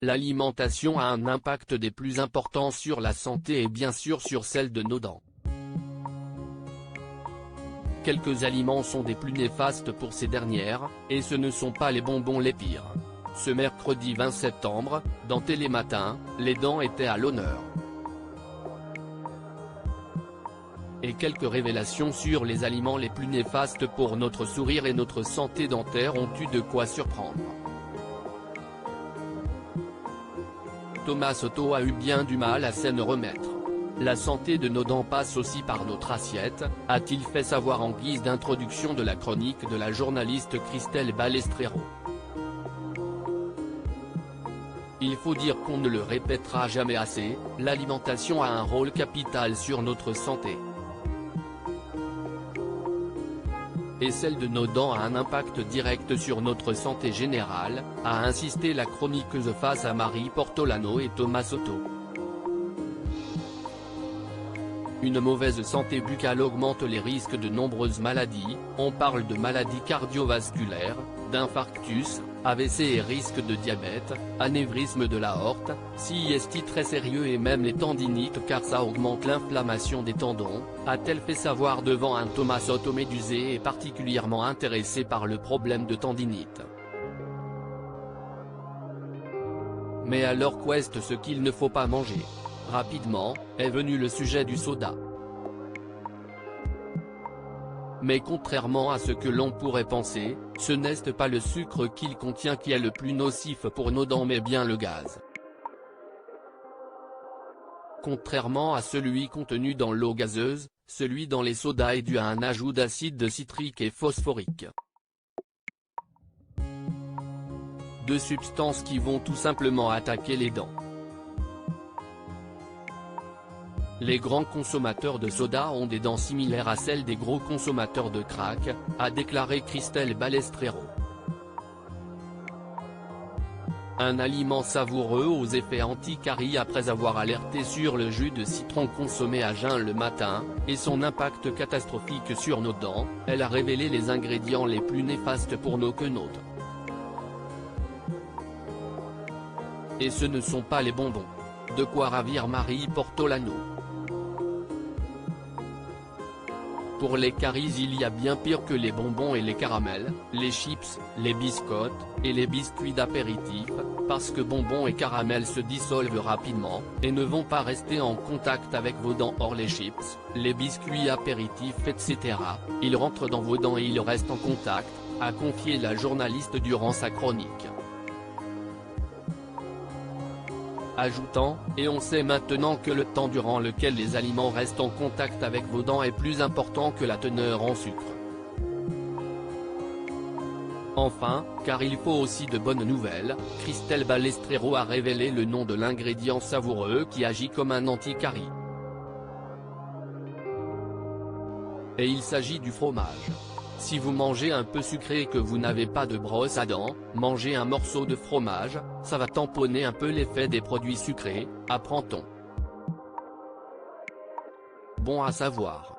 L'alimentation a un impact des plus importants sur la santé et bien sûr sur celle de nos dents. Quelques aliments sont des plus néfastes pour ces dernières, et ce ne sont pas les bonbons les pires. Ce mercredi 20 septembre, dans Télématin, les dents étaient à l'honneur. Et quelques révélations sur les aliments les plus néfastes pour notre sourire et notre santé dentaire ont eu de quoi surprendre. Thomas Soto a eu bien du mal à s'en remettre. La santé de nos dents passe aussi par notre assiette, a-t-il fait savoir en guise d'introduction de la chronique de la journaliste Christelle Balestrero. Il faut dire qu'on ne le répétera jamais assez, l'alimentation a un rôle capital sur notre santé. Et celle de nos dents a un impact direct sur notre santé générale, a insisté la chroniqueuse face à Marie Portolano et Thomas Soto. Une mauvaise santé buccale augmente les risques de nombreuses maladies, on parle de maladies cardiovasculaires, d'infarctus, AVC et risque de diabète, anévrisme de l'aorte, CIST très sérieux et même les tendinites car ça augmente l'inflammation des tendons, a-t-elle fait savoir devant un Thomas Soto médusé et particulièrement intéressé par le problème de tendinite. Mais alors qu'est ce qu'il ne faut pas manger? Rapidement, est venu le sujet du soda. Mais contrairement à ce que l'on pourrait penser, ce n'est pas le sucre qu'il contient qui est le plus nocif pour nos dents mais bien le gaz. Contrairement à celui contenu dans l'eau gazeuse, celui dans les sodas est dû à un ajout d'acide citrique et phosphorique. Deux substances qui vont tout simplement attaquer les dents. Les grands consommateurs de soda ont des dents similaires à celles des gros consommateurs de crack, a déclaré Christelle Balestrero. Un aliment savoureux aux effets anti-caries après avoir alerté sur le jus de citron consommé à jeun le matin, et son impact catastrophique sur nos dents, elle a révélé les ingrédients les plus néfastes pour nos quenottes. Et ce ne sont pas les bonbons. De quoi ravir Marie Portolano. Pour les caries il y a bien pire que les bonbons et les caramels, les chips, les biscottes, et les biscuits d'apéritif, parce que bonbons et caramels se dissolvent rapidement, et ne vont pas rester en contact avec vos dents. Or les chips, les biscuits apéritifs etc., ils rentrent dans vos dents et ils restent en contact, a confié la journaliste durant sa chronique. Ajoutant, et on sait maintenant que le temps durant lequel les aliments restent en contact avec vos dents est plus important que la teneur en sucre. Enfin, car il faut aussi de bonnes nouvelles, Christelle Balestrero a révélé le nom de l'ingrédient savoureux qui agit comme un anti-carie. Et il s'agit du fromage. Si vous mangez un peu sucré et que vous n'avez pas de brosse à dents, mangez un morceau de fromage, ça va tamponner un peu l'effet des produits sucrés, apprend-on. Bon à savoir.